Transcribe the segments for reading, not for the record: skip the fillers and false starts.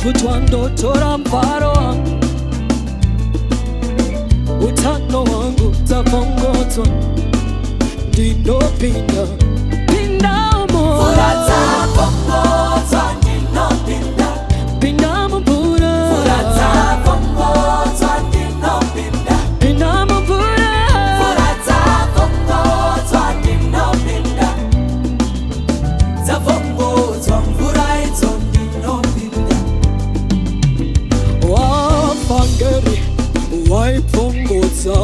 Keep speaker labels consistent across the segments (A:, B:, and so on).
A: kutwa ndotora mfaro wangu, utano wangu dzabvongodzwa, ndinopinda pindamo.
B: Mvura dzabvongodzwa, ndinopinda.
A: Pinda mvura.
B: Mvura dzabvongodzwa, ndinopinda.
A: Pinda mvura.
B: Mvura dzabvongodzwa, ndinopinda. Dzabvongodzwa mvura idzo, ndinopinda.
A: Wavhangeri waibvongodza,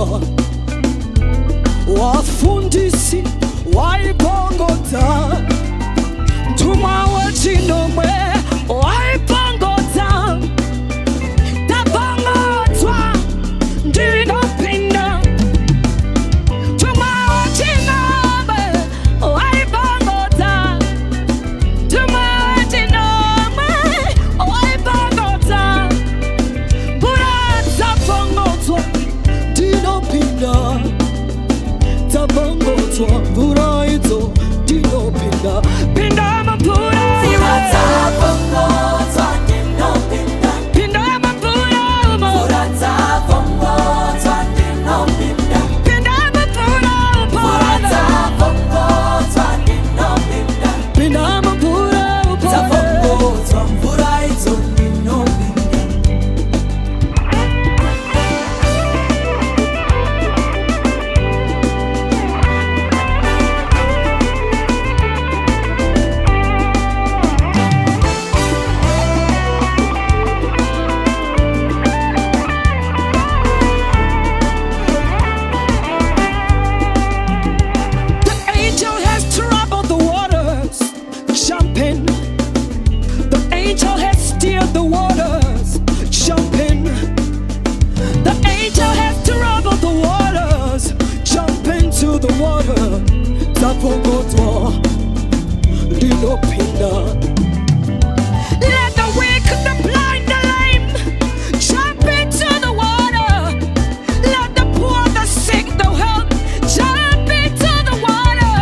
A: wafundisi waibvongodza, mtumwa wechinomwe waibvongodza, ndabvongodzwa ndinopinda. Mtumwa wechinomwe waibvongodza, mtumwa wechinomwe waibvongodza, mvura dzabvongodzwa ndinopinda. Dzabvongodzwa mvura idzo, ndinopinda. Pinda mvura.
B: Mvura dzabvongodzwa, ndinopinda.
A: Pinda mvura.
B: Mvura dzabvongodzwa, ndinopinda.
A: Pinda mvura.
B: Mvura dzabvongodzwa, ndinopinda.
A: Pinda mvura.
B: Dzabvongodzwa mvura idzo, ndinopinda.
A: The angel has troubled the waters, jumping. The angel has steered the waters, jumping. The angel has troubled the waters, jumping to the water. Dzabvongodzwa ndinopinda. Let the weak, the blind, the lame jump into the water. Let the poor, the sick, the health jump into the water.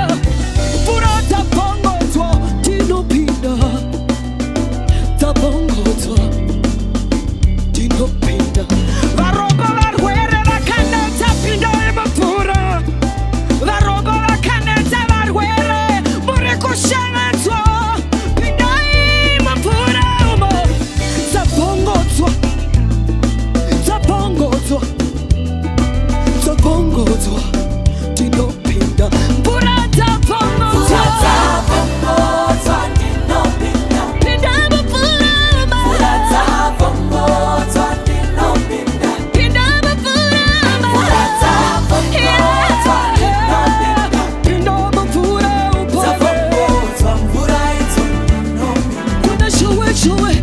A: Mvura dzabvongodzwa ndinopinda. Dzabvongodzwa ndinopinda. Varombo varwere vakaneta, pindai mumvura. Varombo vakaneta, varwere muri kushamedzwa, pindai mumvura umo. Dzabvongodzwa, dzabvongodzwa, dzabvongodzwa ndinopinda. Mvura dzabvongodzwa.
B: Mvura dzabvongodzwa, ndinopinda.
A: Pinda mumvura umo.
B: Mvura dzabvongodzwa, ndinopinda.
A: Pinda mumvura umo.
B: Mvura dzabvongodzwa, ndinopinda.
A: Pinda mumvura umo.
B: Dzabvongodzwa mvura idzo, ndinopinda.
A: Kuna shuwe shuwe